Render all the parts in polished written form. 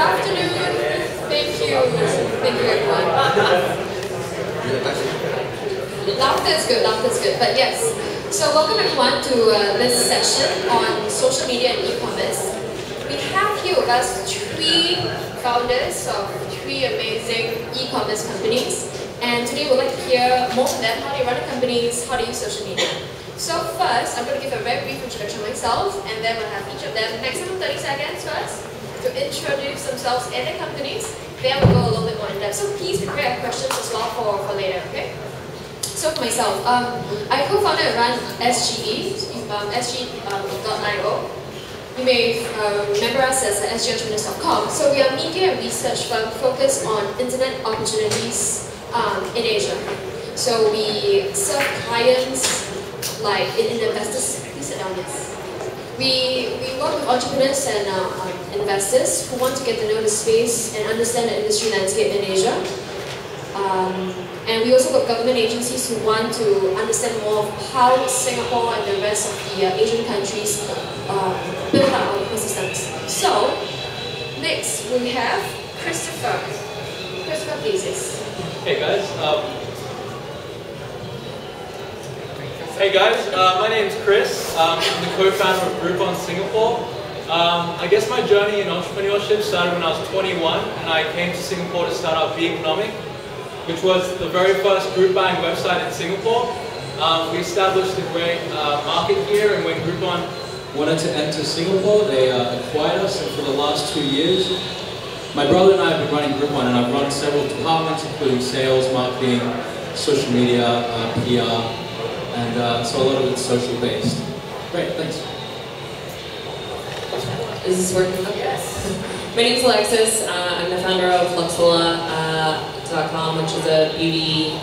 afternoon. Thank you. Thank you, everyone. Laughter is good, laughter is good. But yes, so welcome everyone to this session on social media and e-commerce. We have here with us three founders of three amazing e-commerce companies. And today we'd like to hear more from them, how they run the companies, how they use social media. So first, I'm going to give a very brief introduction of myself, and then we'll have each of them maximum 30 seconds first to introduce themselves and their companies. Then we'll go a little bit more in depth. So please prepare questions as well for later, okay? So for myself, I co-founded and run SGE, SG.io. You may remember us as sgentrepreneurs.com. So we are a media and research firm focused on internet opportunities in Asia. So we serve clients like in investors. Please sit down, yes. We work with entrepreneurs and investors who want to get to know the space and understand the industry landscape in Asia. And we also work with government agencies who want to understand more of how Singapore and the rest of the Asian countries build out our ecosystems. So, next we have Christopher. Christopher, please. Yes. Hey guys. My name's Chris. I'm the co-founder of Groupon Singapore. I guess my journey in entrepreneurship started when I was 21 and I came to Singapore to start up Economic, which was the very first group buying website in Singapore. We established a great market here, and when Groupon wanted to enter Singapore, they acquired us, and for the last 2 years, my brother and I have been running Groupon, and I've run several departments, including sales, marketing, social media, PR, and so a lot of it's social based. Great, thanks. Is this working? Yes. My name is Alexis. I'm the founder of Luxola.com, which is a beauty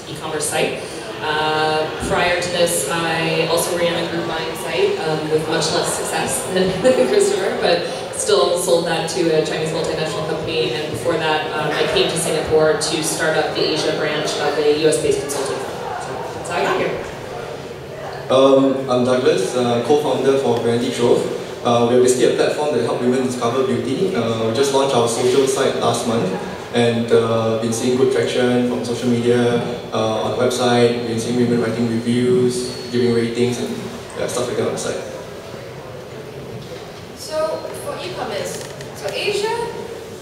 e-commerce site. Prior to this, I also ran a group buying site with much less success than Christopher, but still sold that to a Chinese multinational company. And before that, I came to Singapore to start up the Asia branch of a US-based consulting firm. So that's how I got here. I'm Douglas, co-founder for Brandy Trove. We're basically a platform that helps women discover beauty. We just launched our social site last month, and been seeing good traction from social media, on the website. Been seeing women writing reviews, giving ratings, and stuff like that on the site. So for e-commerce, so Asia,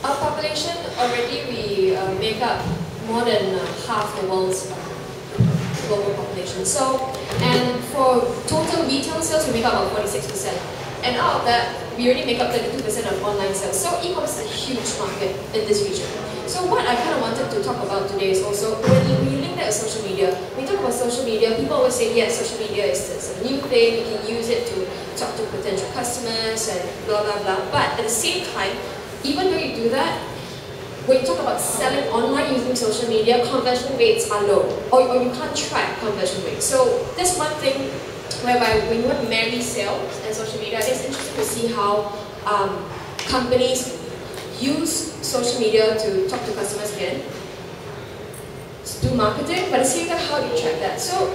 our population already we make up more than half the world's global population. So, and for total retail sales, we make up about 46%. And out of that, we already make up 32% of online sales. So e-commerce is a huge market in this region. So what I kind of wanted to talk about today is also, when you link that with social media, when you talk about social media, people always say, yes, social media is a new thing, you can use it to talk to potential customers and blah, blah, blah. But at the same time, even though you do that, when you talk about selling online using social media, conversion rates are low, or you can't track conversion rates. So that's one thing whereby when you want to marry sales and social media, it's interesting to see how companies use social media to talk to customers again, to do marketing, but at the same time, how do you track that? So,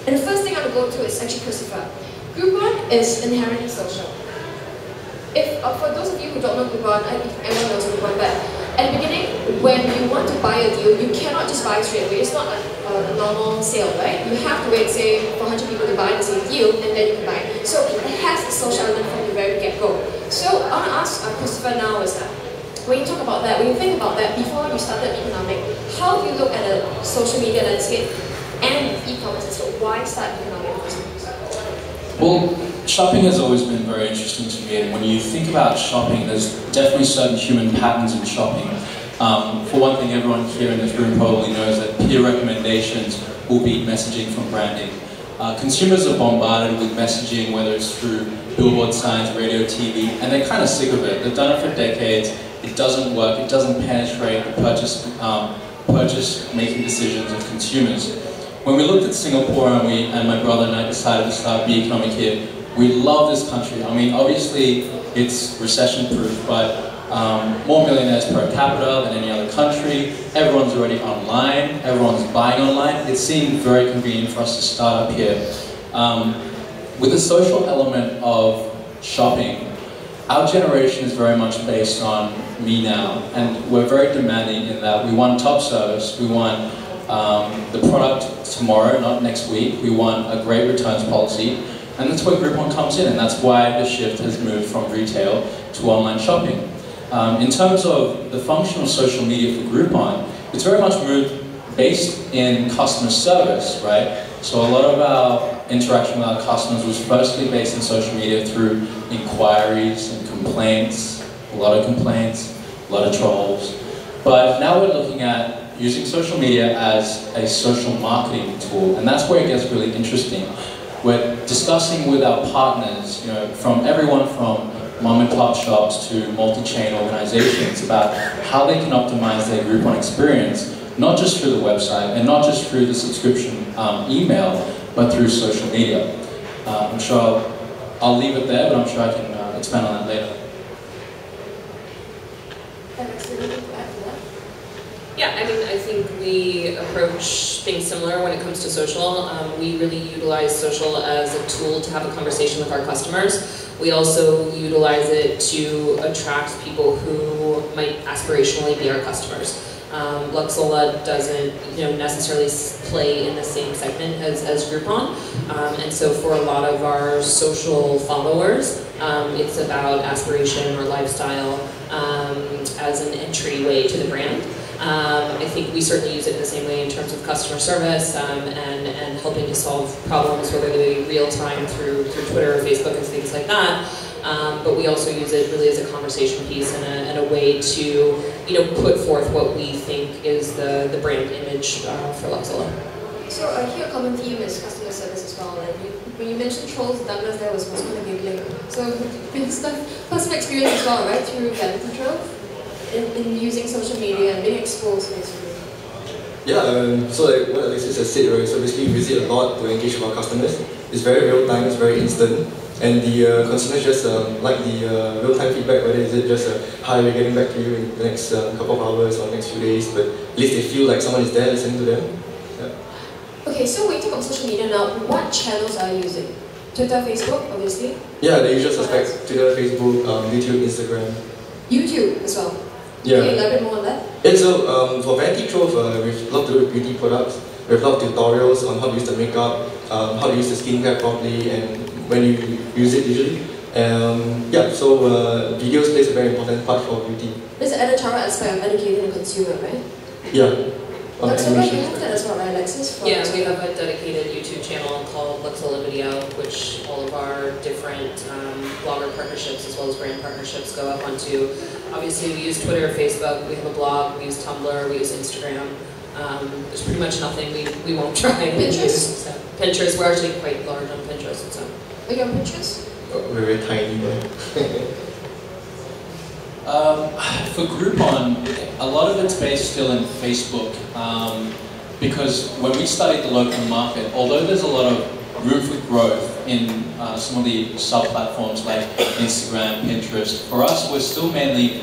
and the first thing I would go to is actually Christopher. Groupon is inherently social. If for those of you who don't know Groupon, everyone knows Groupon, but at the beginning, when you want to buy a deal, you cannot just buy straight away. It's not a normal sale, right? You have to wait, say, for 100 people to buy the same deal, and then you can buy. So it has a social element from the very get-go. So I want to ask Christopher now is that, when you talk about that, when you think about that, before you started Economic, how do you look at a social media landscape and e-commerce? So why start Economic? Well, shopping has always been very interesting to me, and when you think about shopping, there's definitely certain human patterns in shopping. For one thing, everyone here in this room probably knows that peer recommendations will beat messaging from branding. Consumers are bombarded with messaging, whether it's through billboard signs, radio, TV, and they're kind of sick of it. They've done it for decades. It doesn't work. It doesn't penetrate the purchase-making decisions of consumers. When we looked at Singapore and my brother and I decided to start Be Economic here, we love this country. I mean, obviously it's recession-proof, but more millionaires per capita than any other country. Everyone's already online. Everyone's buying online. It seemed very convenient for us to start up here. With the social element of shopping, our generation is very much based on me now, and we're very demanding in that we want top service, we want the product tomorrow, not next week, we want a great returns policy, and that's where Groupon comes in, and that's why the shift has moved from retail to online shopping. In terms of the function of social media for Groupon, it's very much moved based in customer service, right? So a lot of our interaction with our customers was firstly based in social media through inquiries and complaints, a lot of complaints, a lot of trolls. But now we're looking at using social media as a social marketing tool, and that's where it gets really interesting. We're discussing with our partners, from everyone from mom and pop shops to multi-chain organizations about how they can optimize their Groupon experience, not just through the website and not just through the subscription email, but through social media. I'm sure I'll leave it there, but I'm sure I can expand on that later. Yeah, I think we approach things similar when it comes to social. We really utilize social as a tool to have a conversation with our customers. We also utilize it to attract people who might aspirationally be our customers. Luxola doesn't necessarily play in the same segment as Groupon, and so for a lot of our social followers, it's about aspiration or lifestyle as an entryway to the brand. I think we certainly use it in the same way in terms of customer service and helping to solve problems, whether they be real time through Twitter or Facebook and things like that. But we also use it really as a conversation piece and a way to put forth what we think is the brand image for Luxola. So here a common theme is customer service as well. Like when you mentioned trolls, Douglas there was kind of giggling. So it's the personal experience as well, right? Through vanity trolls in using social media and being exposed basically. Yeah, so like what Alexis has said, right? So basically we use it a lot to engage with our customers. It's very real time, it's very instant. And the consumers just like the real-time feedback, whether is it just hi, we're getting back to you in the next couple of hours or next few days, but at least they feel like someone is there listening to them. Yeah. Okay, so when you talk about social media now, what channels are you using? Twitter, Facebook, obviously? Yeah, the usual suspects, Twitter, Facebook, YouTube, Instagram. YouTube as well? Yeah. Can you elaborate more on that? Yeah, so for Vanity Trove, we've a lot to do with beauty products. We have a lot of tutorials on how to use the makeup, how to use the skincare properly, and when you use it usually. Yeah, so videos plays a very important part for beauty. There's an editorial aspect of educating the consumer, right? Yeah. Luxola, you have that as well, right, Alexis? Yeah, we have a dedicated YouTube channel called Luxola Video, which all of our different blogger partnerships as well as brand partnerships go up onto. Obviously, we use Twitter, Facebook, we have a blog, we use Tumblr, we use Instagram. There's pretty much nothing we won't try. Pinterest? So, Pinterest, we're actually quite large on Pinterest. So. Are you on Pinterest? We're very tiny, For Groupon, a lot of it's based still in Facebook, because when we studied the local market, although there's a lot of room for growth in some of the sub-platforms like Instagram, Pinterest, for us we're still mainly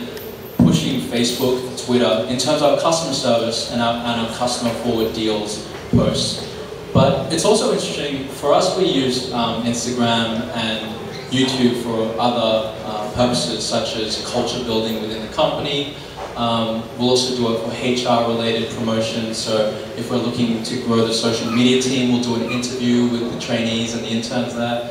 pushing Facebook, Twitter, in terms of our customer service and our customer forward deals posts. But it's also interesting, for us we use Instagram and YouTube for other purposes such as culture building within the company. We'll also do it for HR related promotions, so if we're looking to grow the social media team, we'll do an interview with the trainees and the interns there.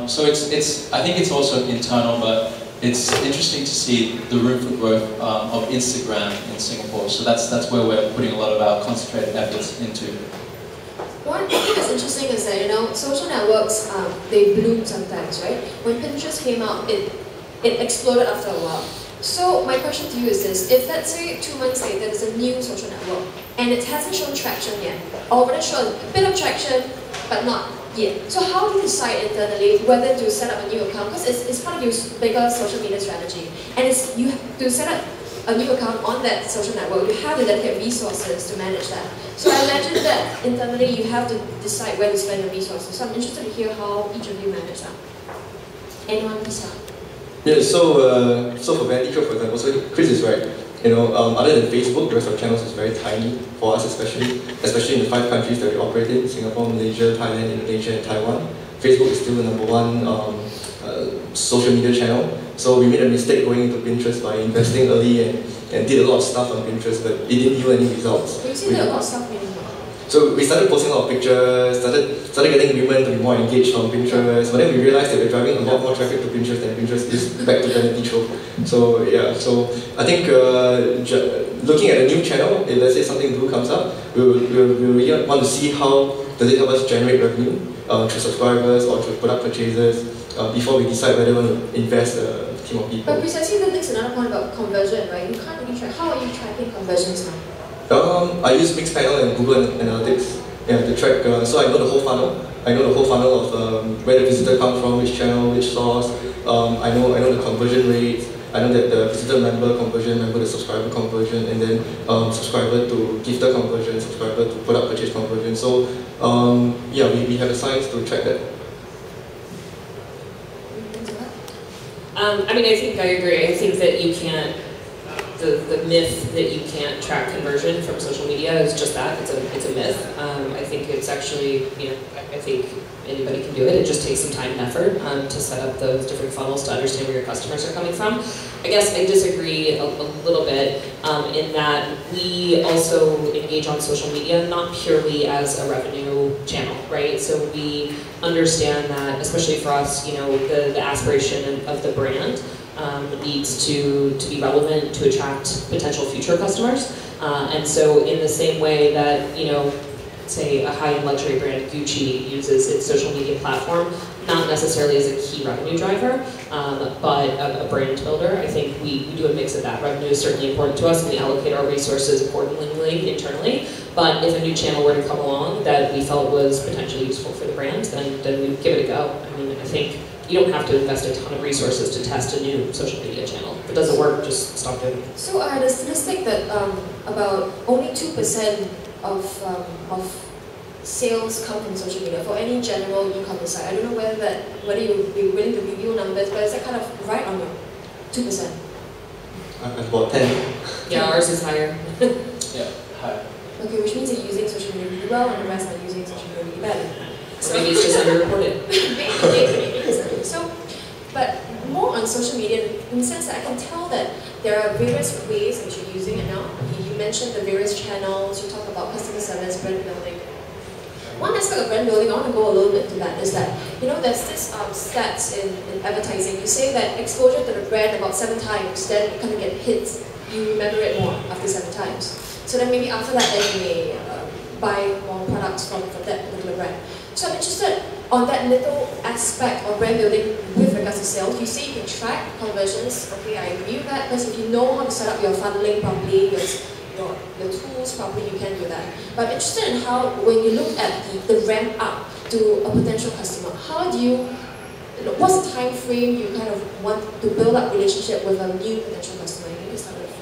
So I think it's also internal, but it's interesting to see the room for growth of Instagram in Singapore. So that's where we're putting a lot of our concentrated efforts into. One thing that's interesting is that, social networks, they bloom sometimes, right? When Pinterest came out, it exploded after a while. So my question to you is this: if let's say 2 months later there's a new social network and it hasn't shown traction yet, or whether shown a bit of traction but not yet, so how do you decide internally whether to set up a new account? Because it's part of your bigger social media strategy, and you have to set up a new account on that social network. You have to dedicate resources to manage that. So I imagine that internally you have to decide where to spend the resources. So I'm interested to hear how each of you manage that. Anyone please start? Yeah, so for Vanity Trove, for example, so Chris is right. Other than Facebook, the rest of channels is very tiny for us, especially in the 5 countries that we operate in: Singapore, Malaysia, Thailand, Indonesia, and Taiwan. Facebook is still the #1 social media channel, So we made a mistake going into Pinterest by investing early and did a lot of stuff on Pinterest, but it didn't yield any results. But you said a lot of stuff meaning what? So we started posting a lot of pictures, started getting women to be more engaged on Pinterest, but then we realized that we're driving a lot more traffic to Pinterest than Pinterest is back to vanity trove. So yeah, so I think looking at a new channel, if let's say something new comes up, we really want to see how does it help us generate revenue through subscribers or through product purchases before we decide whether we want to invest a team of people. But precisely that is another point about conversion, right? You can't really track. How are you tracking conversions now? I use Mixpanel and Google Analytics to track, so I know the whole funnel. I know the whole funnel of where the visitor comes from, which channel, which source. I know the conversion rates. I know that the visitor member conversion, member to subscriber conversion, and then subscriber to gifter conversion, subscriber to product purchase conversion. So yeah, we have the science to track that. I mean, I think I agree. I think that you can't. The myth that you can't track conversion from social media is just that. It's a myth. I think it's actually, I think anybody can do it. It just takes some time and effort to set up those different funnels to understand where your customers are coming from. I guess I disagree a little bit in that we also engage on social media not purely as a revenue channel, right? So we understand that, especially for us, the aspiration of the brand needs to be relevant to attract potential future customers. And so in the same way that, say a high-end luxury brand, Gucci, uses its social media platform, not necessarily as a key revenue driver, but a brand builder. I think we do a mix of that. Revenue is certainly important to us, and we allocate our resources accordingly internally. But if a new channel were to come along that we felt was potentially useful for the brand, then we'd give it a go. I mean, I think you don't have to invest a ton of resources to test a new social media channel. If it doesn't work, just stop doing it. So I had a statistic that about only 2% of sales come from social media for any general e-commerce site. I don't know whether you would be willing to review numbers, but is that kind of right or no? 2%? About 10. Yeah, ours is higher. Yeah, higher. Okay, which means you're using social media really well and the rest are using social media really badly. So maybe it's just underreported. Maybe. So, but more on social media in the sense that I can tell that there are various ways that you're using it now. You mentioned the various channels, you talk about customer service, brand building. One aspect of brand building, I want to go a little bit to that, is that, there's this stats in advertising. You say that exposure to the brand about 7 times, then you kind of get hits. You remember it more after 7 times. So then maybe after that, then you may buy more products from that particular brand. So I'm interested on that little aspect of brand building with regards to sales. You say you can track conversions. Okay, I agree with that, because if you know how to set up your funneling properly, your tools properly, you can do that. But I'm interested in how, when you look at the ramp up to a potential customer, how do you, what's the time frame you kind of want to build up relationship with a new potential customer? You can start with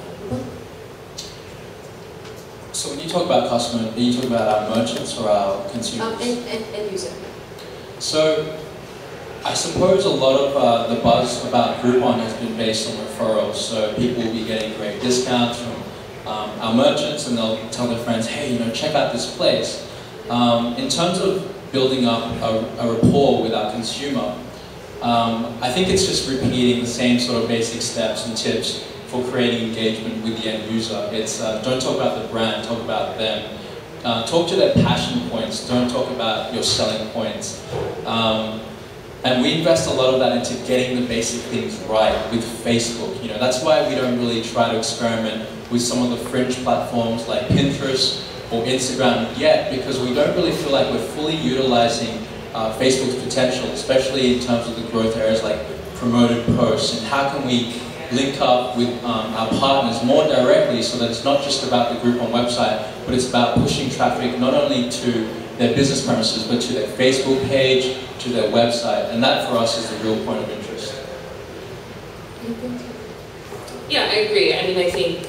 So when you talk about customer, are you talking about our merchants or our consumers? End user. So I suppose a lot of the buzz about Groupon has been based on referrals. So people will be getting great discounts from our merchants, and they'll tell their friends, hey, check out this place. In terms of building up a rapport with our consumer, I think it's just repeating the same sort of basic steps and tips for creating engagement with the end user. It's don't talk about the brand, talk about them. Talk to their passion points, don't talk about your selling points. And we invest a lot of that into getting the basic things right with Facebook. That's why we don't really try to experiment with some of the fringe platforms like Pinterest or Instagram yet, because we don't really feel like we're fully utilizing Facebook's potential, especially in terms of the growth areas like promoted posts, and how can we link up with our partners more directly so that it's not just about the Groupon website, but it's about pushing traffic not only to their business premises, but to their Facebook page, to their website, and that for us is the real point of interest. Yeah, I agree. I mean, I think,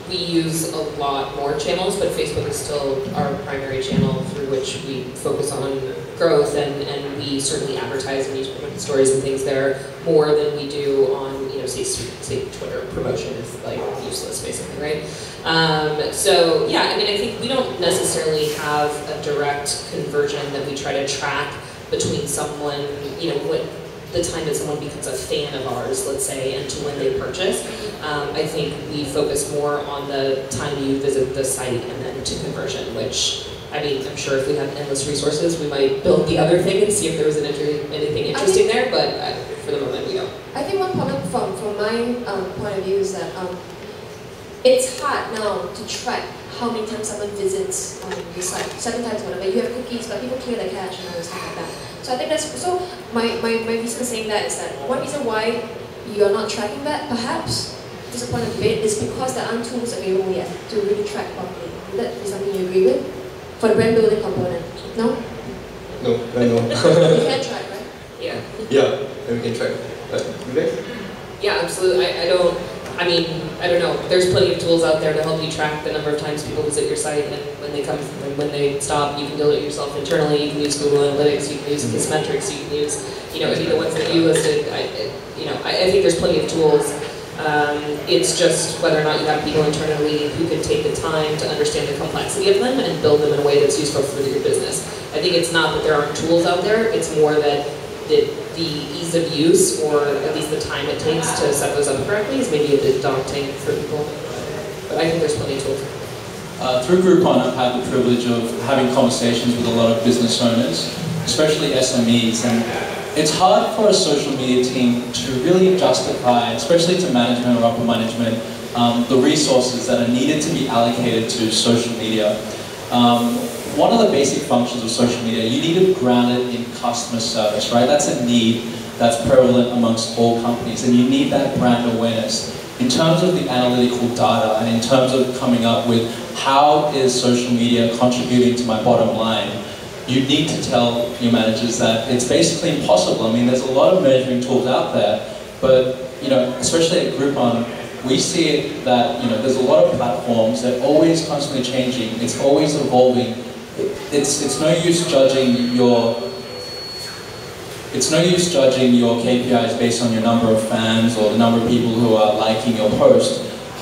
we use a lot more channels, but Facebook is still our primary channel through which we focus on growth, and we certainly advertise and use stories and things there more than we do on, say Twitter. Promotion is like useless, basically, right? So yeah, I mean, I think we don't necessarily have a direct conversion that we try to track between someone, the time that someone becomes a fan of ours, let's say, and to when they purchase. I think we focus more on the time you visit the site and then to conversion, which, I mean, I'm sure if we had endless resources, we might build the other thing and see if there was anything interesting there, but for the moment we don't. I think one problem from my point of view is that it's hard now to track how many times someone visits the site. 7 times, whatever. You have cookies, but people clear the cache and other stuff like that. So I think that's, so my reason for saying that is that one reason why you are not tracking that, perhaps, there's a point of debate, is because there aren't tools available yet to really track properly. Would that be something you agree with? For the brand building component? No? No, I know. You can track, right? Yeah. Yeah, and we can track. You guys? Yeah, absolutely. I don't know. There's plenty of tools out there to help you track the number of times people visit your site, and when they come and when they stop, you can build it yourself internally. You can use Google Analytics, you can use Kissmetrics, you can use, any of the ones that you listed. I think there's plenty of tools. It's just whether or not you have people internally who can take the time to understand the complexity of them and build them in a way that's useful for your business. I think it's not that there aren't tools out there, it's more that the ease of use, or at least the time it takes to set those up correctly, is maybe a bit daunting for people. But I think there's plenty of tools. Through Groupon, I've had the privilege of having conversations with a lot of business owners, especially SMEs, and it's hard for a social media team to really justify, especially to management or upper management, the resources that are needed to be allocated to social media. One of the basic functions of social media, you need to ground it in customer service, right? That's a need that's prevalent amongst all companies, and you need that brand awareness. In terms of the analytical data, and in terms of coming up with how is social media contributing to my bottom line, you need to tell your managers that it's basically impossible. I mean, there's a lot of measuring tools out there, but especially at Groupon, we see it that there's a lot of platforms that are always constantly changing. It's always evolving. It's no use judging your KPIs based on your number of fans or the number of people who are liking your post.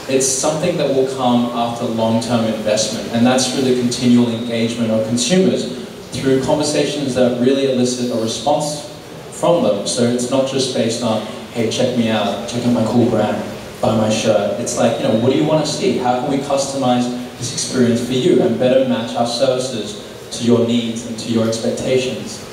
It's something that will come after long-term investment, and that's through the continual engagement of consumers through conversations that really elicit a response from them. So it's not just based on, hey, check me out, check out my cool brand, buy my shirt. It's like, what do you want to see? How can we customize this experience for you and better match our services to your needs and to your expectations?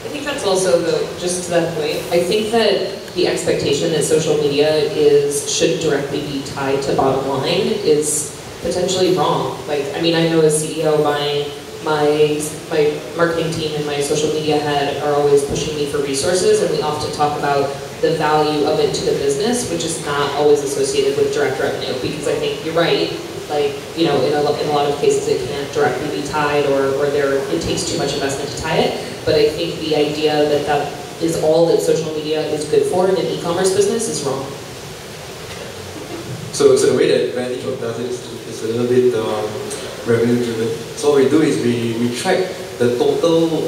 I think that's also, just to that point, I think that the expectation that social media should directly be tied to bottom line is potentially wrong. I know as CEO, my marketing team and my social media head are always pushing me for resources, and we often talk about the value of it to the business, which is not always associated with direct revenue, because I think you're right, in a lot of cases it can't directly be tied, or it takes too much investment to tie it. But I think the idea that that is all that social media is good for in an e-commerce business is wrong. So the way that Vantage does it is a little bit revenue driven. So what we do is we track the total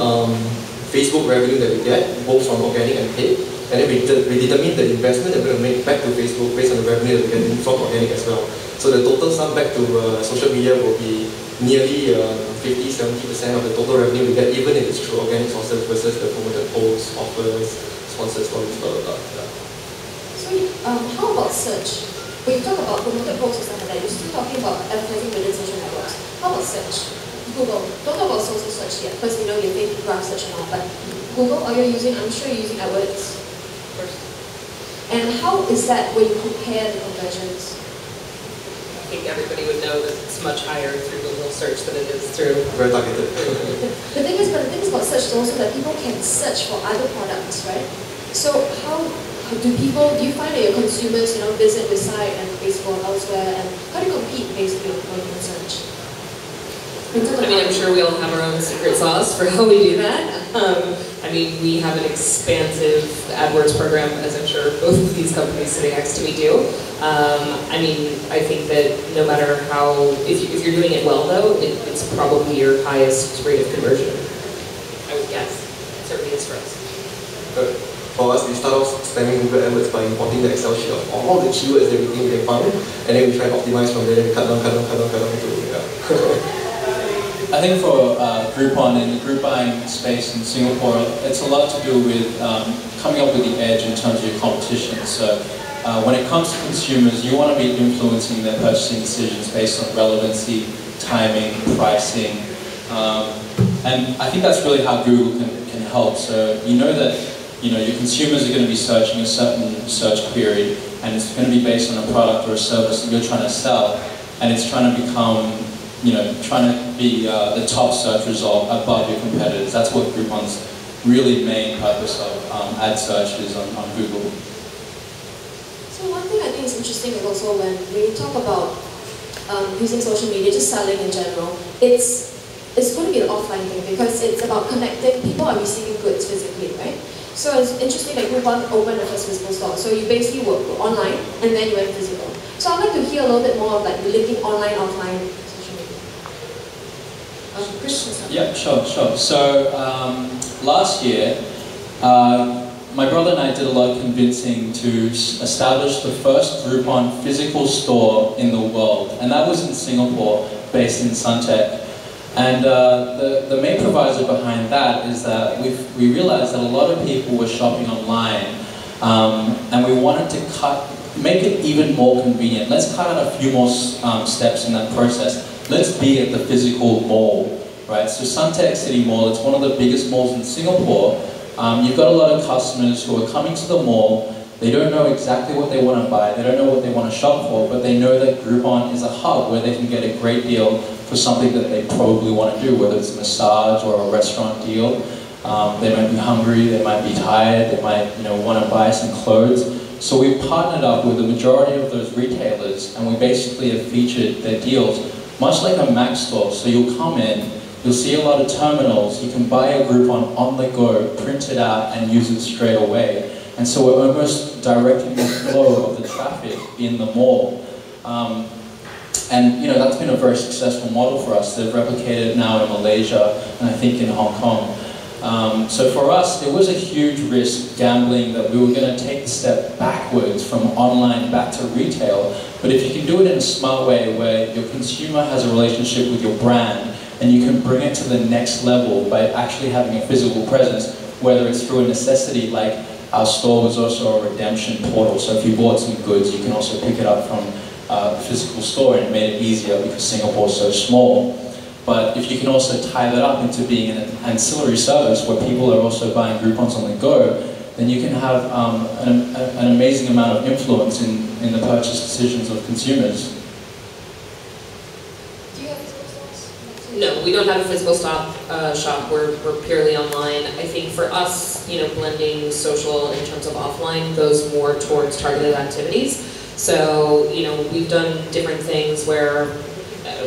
Facebook revenue that we get, both from organic and paid, and then we determine the investment that we're going to make back to Facebook based on the revenue that we're getting from organic as well. So the total sum back to social media will be nearly 50-70% of the total revenue we get, even if it's through organic sources versus the promoted posts, offers, sponsors, stories, blah blah blah. Yeah. So how about search? When you talk about promoted posts and stuff like that, you're still talking about advertising within social networks. How about search? Google. Don't talk about social search yet, because you take graph search and all, but Google, I'm sure you're using AdWords first. And how is that when you compare the conversions? I think everybody would know that it's much higher through Google search than it is through... Very targeted. The thing is about search is also that people can search for other products, right? So do you find that your consumers, visit the site and Facebook elsewhere, and how do you compete basically on search? I'm sure we all have our own secret sauce for how we do that. We have an expansive AdWords program, as I'm sure both of these companies sitting next to me do. I think that no matter how, if you're doing it well though, it's probably your highest rate of conversion, I would guess. It certainly is for us. For us, we start off spamming Google AdWords by importing the Excel sheet of all the keywords that we think we can find, and then we try to optimize from there, and we cut down to, yeah. think for Groupon, in the group buying space in Singapore, it's a lot to do with coming up with the edge in terms of your competition. So when it comes to consumers, you want to be influencing their purchasing decisions based on relevancy, timing, pricing, and I think that's really how Google can help. So you know that your consumers are going to be searching a certain search query, and it's going to be based on a product or a service that you're trying to sell, and it's trying to become, trying to be the top search result above your competitors. That's what Groupon's really main purpose of ad search is on Google. So one thing I think is interesting is also when we talk about using social media, just selling in general, it's going to be an offline thing because it's about connecting. People are receiving goods physically, right? So it's interesting that Groupon opened the first physical store. So you basically work online and then you went physical. So I'd like to hear a little bit more of like linking online, offline, social media. Chris? Yeah, sure. So last year, my brother and I did a lot of convincing to establish the first Groupon physical store in the world, and that was in Singapore, based in Suntec. And the main proviso behind that is that we realized that a lot of people were shopping online, and we wanted to make it even more convenient. Let's cut out a few more steps in that process. Let's be at the physical mall, right? So Suntec City Mall, it's one of the biggest malls in Singapore. You've got a lot of customers who are coming to the mall. They don't know exactly what they want to buy. They don't know what they want to shop for, but they know that Groupon is a hub where they can get a great deal for something that they probably want to do, whether it's a massage or a restaurant deal. They might be hungry, they might be tired, they might want to buy some clothes. So we've partnered up with the majority of those retailers, and we basically have featured their deals, much like a Mac store. So you'll come in, you'll see a lot of terminals, you can buy a Groupon on the go, print it out and use it straight away. And so we're almost directing the flow of the traffic in the mall. And that's been a very successful model for us. They've replicated now in Malaysia and I think in Hong Kong. So for us, it was a huge risk gambling that we were going to take a step backwards from online back to retail. But if you can do it in a smart way where your consumer has a relationship with your brand and you can bring it to the next level by actually having a physical presence, whether it's through a necessity like our store was also a redemption portal. So if you bought some goods, you can also pick it up from the physical store, and it made it easier because Singapore is so small. But if you can also tie that up into being an ancillary service where people are also buying Groupons on the go, then you can have an amazing amount of influence in the purchase decisions of consumers. Do you have physical stores? No, we don't have a physical shop. We're purely online. I think for us, blending social in terms of offline goes more towards targeted activities. So, we've done different things where,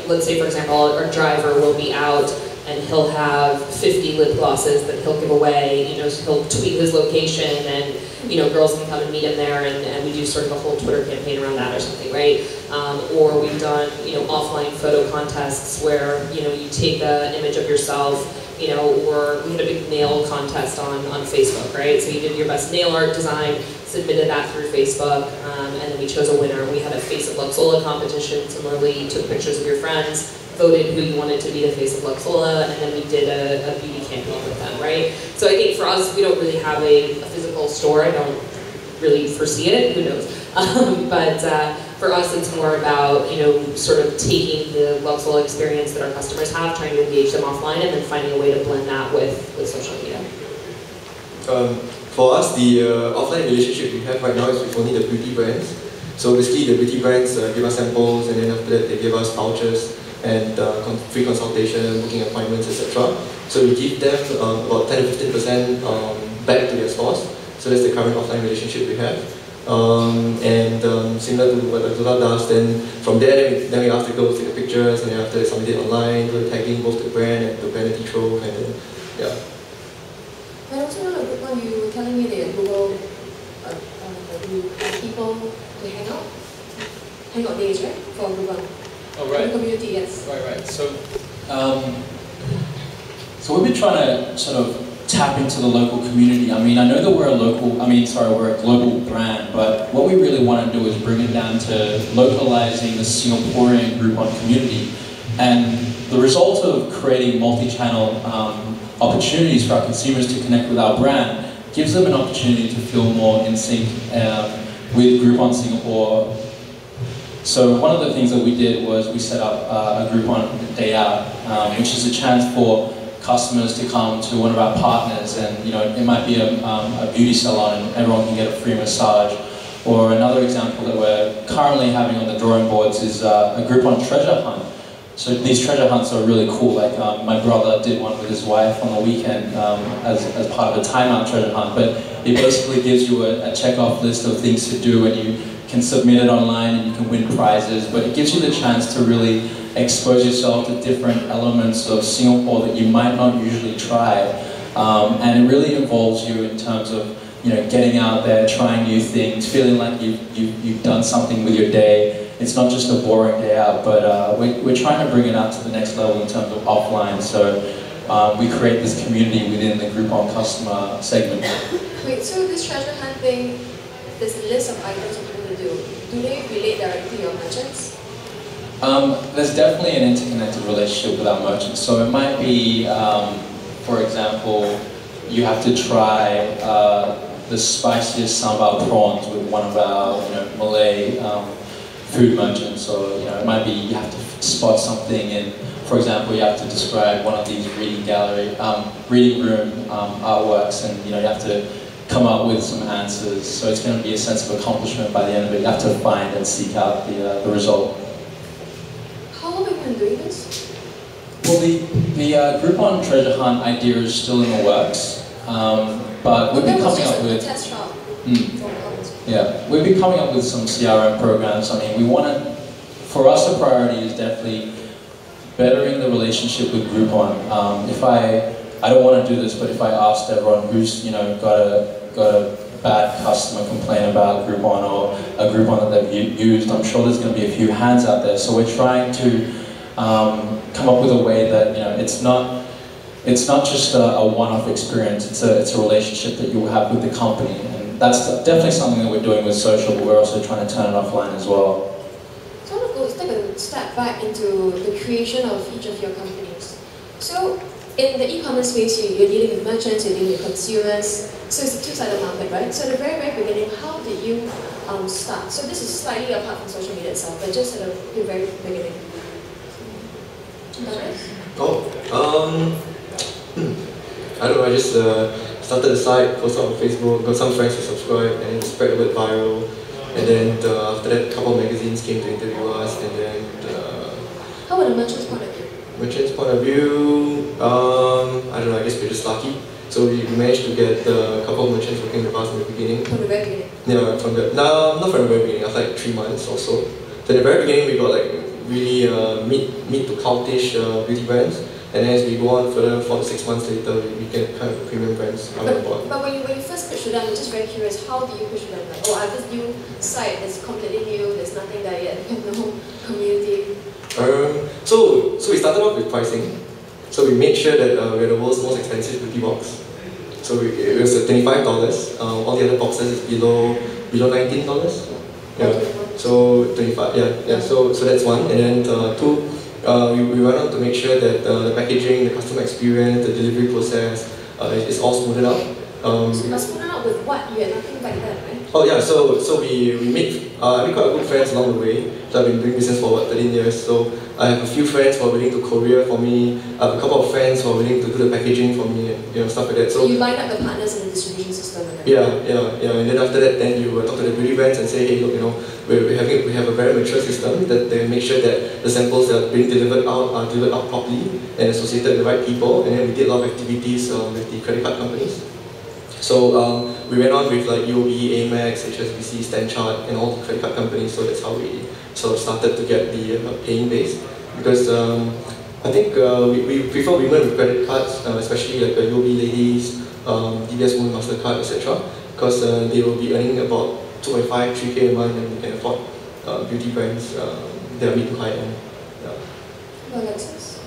let's say for example, our driver will be out and he'll have 50 lip glosses that he'll give away. He'll tweet his location and, girls can come and meet him there, and we do sort of a whole Twitter campaign around that or something, right? Or we've done, offline photo contests where, you take an image of yourself, or we had a big nail contest on Facebook, right? So you did your best nail art design, submitted that through Facebook, and then we chose a winner. We had a Face of Luxola competition. Similarly, you took pictures of your friends, voted who you wanted to be the Face of Luxola, and then we did a beauty campaign with them, right? So I think for us, we don't really have a physical store. I don't really foresee it, who knows? But for us, it's more about, sort of taking the Luxola experience that our customers have, trying to engage them offline, and then finding a way to blend that with social media. For us, the offline relationship we have right now is with only the beauty brands. So basically the beauty brands give us samples, and then after that they give us vouchers and free consultation, booking appointments, etc. So we give them about 10 to 15% back to their stores. So that's the current offline relationship we have. Similar to what Azula does, then from there then we ask the girls to take the pictures, and then after they submit it online, do the tagging both the brand and the vanity trove, and then yeah. And also on Groupon, you were telling me that Google you have people to hang out days, right? For Groupon. Oh right. For the community, yes. Right. So we've been trying to sort of tap into the local community. I mean, I know that we're a global brand, but what we really want to do is bring it down to localizing the Singaporean Groupon community. And the result of creating multi-channel opportunities for our consumers to connect with our brand gives them an opportunity to feel more in sync with Groupon Singapore. So one of the things that we did was we set up a Groupon Day Out, which is a chance for customers to come to one of our partners, and it might be a beauty salon and everyone can get a free massage. Or another example that we're currently having on the drawing boards is a Groupon treasure hunt. So these treasure hunts are really cool. Like my brother did one with his wife on the weekend as part of a timeout treasure hunt. But it basically gives you a check-off list of things to do, and you can submit it online and you can win prizes. But it gives you the chance to really expose yourself to different elements of Singapore that you might not usually try. And it really involves you in terms of getting out there, trying new things, feeling like you've done something with your day. It's not just a boring day out, but we're trying to bring it out to the next level in terms of offline. So we create this community within the Groupon customer segment. Wait, so this treasure hunt thing, there's a list of items for people to do. Do they relate directly to your merchants? There's definitely an interconnected relationship with our merchants. So it might be, for example, you have to try the spiciest sambal prawns with one of our Malay food merchants, or it might be you have to spot something, and for example you have to describe one of these reading room artworks, and you have to come up with some answers. So it's going to be a sense of accomplishment by the end of it. You have to find and seek out the result. How long have you been doing this? Well, the Groupon treasure hunt idea is still in the works, but we've been coming up with test trial. Yeah, we've been coming up with some CRM programs. I mean, for us the priority is definitely bettering the relationship with Groupon. I don't want to do this, but if I asked everyone who's got a bad customer complaint about Groupon or a Groupon that they've used, I'm sure there's going to be a few hands out there. So we're trying to come up with a way that it's not just a one-off experience. It's a relationship that you have with the company. That's definitely something that we're doing with social, but we're also trying to turn it offline as well. So let's take a step back into the creation of each of your companies. So in the e-commerce space, you're dealing with merchants, you're dealing with consumers, so it's a two-sided market, right? So at the very, very beginning, how did you start? So this is slightly apart from social media itself, but just at the very beginning. I don't know, I just started the site, posted on Facebook, got some friends to subscribe, and spread the word viral. And then after that, a couple of magazines came to interview us, and then... How about the merchant's point of view? Merchant's point of view, I don't know, I guess we're just lucky. So we managed to get a couple of merchants working with us in the beginning. From the very beginning? Yeah, not from the very beginning, after like 3 months or so. So in the very beginning, we got like really mid to cultish beauty brands. And then as we go on further, 4 to 6 months later, we get kind of premium brands on board. But when you first pitched to them, I'm just very curious, how do you pitch to them? Like, I have this new site that's completely new, there's nothing there yet, you have no community. So we started off with pricing. So we made sure that we're the world's most expensive beauty box. So it was $25. All the other boxes is below $19. Yeah. So 25. Yeah. So that's one. And then two. We went on to make sure that the packaging, the customer experience, the delivery process is all smoothed out. So smoothed out with what? You had nothing back then, right? Oh yeah, so we made quite good friends along the way. So I've been doing business for 13 years. So I have a few friends who are willing to courier for me. I have a couple of friends who are willing to do the packaging for me, and stuff like that. So you line up the partners in the distribution system. Right? Yeah. And then after that, then you talk to the beauty brands and say, hey, look, we have a very mature system that they make sure that the samples that are being delivered out are delivered out properly and associated with the right people. And then we did a lot of activities with the credit card companies. So we went on with like UOB, Amex, HSBC, StanChart, and all the credit card companies. So that's how we sort of started to get the paying base. Because I think we prefer women with credit cards, especially like UOB ladies, DBS Moon, MasterCard, etc. Because they will be earning about 2.5, 3K a month, and we can afford beauty brands that are mid to high end. Yeah. Alexis?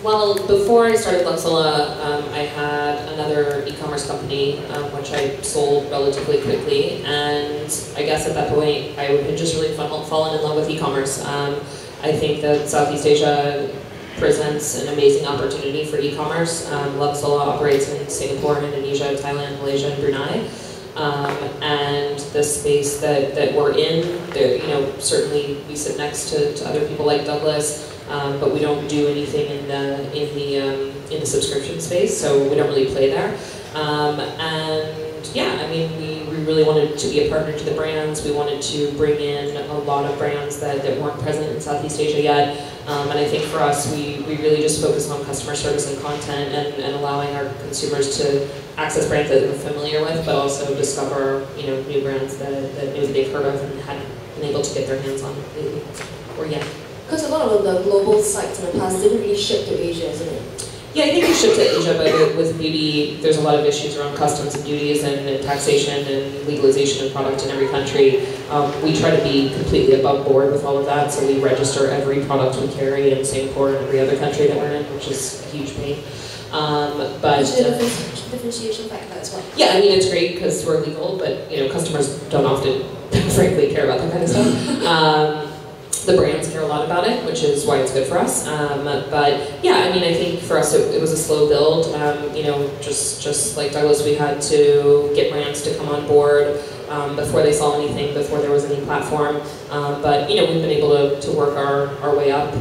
Well, before I started Luxola, I had another e-commerce company, which I sold relatively quickly, and I guess at that point I had just really fallen in love with e-commerce. I think that Southeast Asia presents an amazing opportunity for e-commerce. Luxola operates in Singapore, Indonesia, Thailand, Malaysia, and Brunei. And the space that we're in, certainly we sit next to other people like Douglas, but we don't do anything in the subscription space, so we don't really play there. And yeah, I mean, we really wanted to be a partner to the brands. We wanted to bring in a lot of brands that weren't present in Southeast Asia yet. And I think for us, we really just focus on customer service and content and allowing our consumers to access brands that they're familiar with, but also discover new brands that maybe they've heard of and hadn't been able to get their hands on lately. Or yeah. Because a lot of the global sites in the past didn't really ship to Asia, isn't it? Yeah, I think we ship to Asia, but with beauty, there's a lot of issues around customs and duties and taxation and legalization of product in every country. We try to be completely above board with all of that, so we register every product we carry in Singapore and every other country that we're in, which is a huge pain. But differentiation factor as well. Yeah, I mean it's great because we're legal, but customers don't often, frankly, care about that kind of stuff. The brands care a lot about it, which is why it's good for us. But yeah, I mean, I think for us it was a slow build. Just like Douglas, we had to get brands to come on board before they saw anything, before there was any platform. But we've been able to work our way up.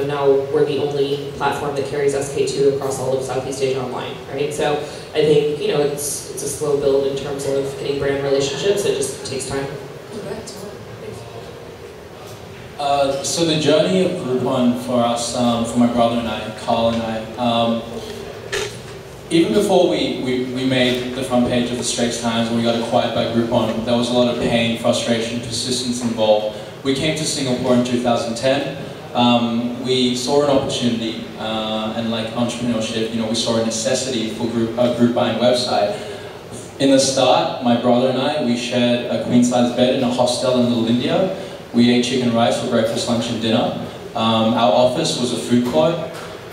Now we're the only platform that carries SK2 across all of Southeast Asia online, right? So I think it's a slow build in terms of getting brand relationships. It just takes time. So the journey of Groupon for us, for my brother and I, Carl and I, even before we made the front page of the Straits Times and we got acquired by Groupon, there was a lot of pain, frustration, persistence involved. We came to Singapore in 2010. We saw an opportunity, and like entrepreneurship, we saw a necessity for a group buying website. In the start, my brother and I, we shared a queen-size bed in a hostel in Little India. We ate chicken rice for breakfast, lunch, and dinner. Our office was a food court,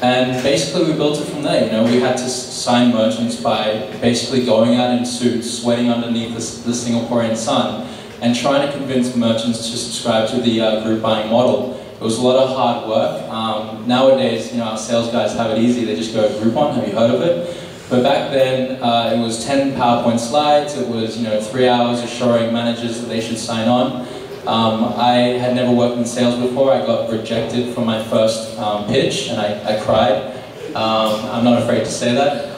and basically we built it from there. We had to sign merchants by basically going out in suits, sweating underneath the Singaporean sun, and trying to convince merchants to subscribe to the group buying model. It was a lot of hard work. Nowadays, our sales guys have it easy. They just go, Groupon, have you heard of it? But back then, it was 10 PowerPoint slides. It was 3 hours assuring managers that they should sign on. I had never worked in sales before. I got rejected from my first pitch, and I cried. I'm not afraid to say that.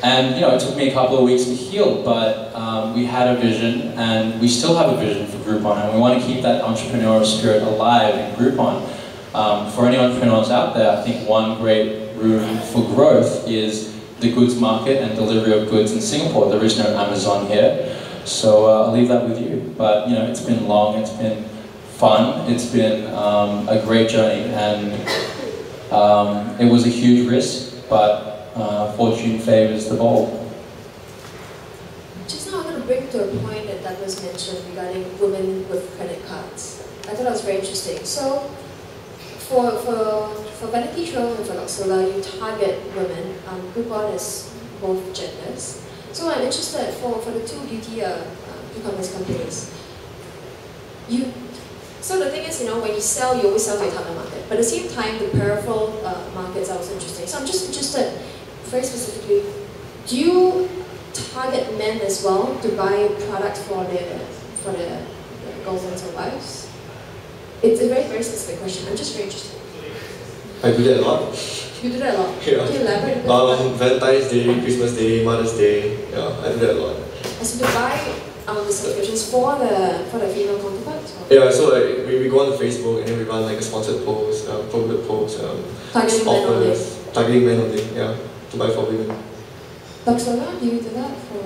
And it took me a couple of weeks to heal, but we had a vision, and we still have a vision for Groupon, and we want to keep that entrepreneurial spirit alive in Groupon. For any entrepreneurs out there, I think one great room for growth is the goods market and delivery of goods in Singapore. There is no Amazon here. So I'll leave that with you. But it's been long, it's been fun, it's been a great journey, and it was a huge risk, but fortune favors the bold. Just now I'm going to bring to a point that Douglas mentioned regarding women with credit cards. I thought that was very interesting. So for Vanity Trail and for Luxola, you target women. Groupon is both genders. So I'm interested for the two beauty e-commerce companies. So the thing is, when you sell, you always sell to your target market. But at the same time, the peripheral markets are also interesting. So I'm just interested, very specifically, do you target men as well to buy products for their girlfriends or wives? It's a very, very specific question. I'm just very interested. I do that a lot. You do that a lot? Yeah. Can you elaborate a bit? Valentine's Day, Christmas Day, Mother's Day, yeah, I do that a lot. As to buy the subscriptions for the female counterparts? Yeah, so we go on Facebook and then we run a sponsored post, promoted post, targeting men only. Targeting men only, yeah, to buy for women. Luxola, do you do that for?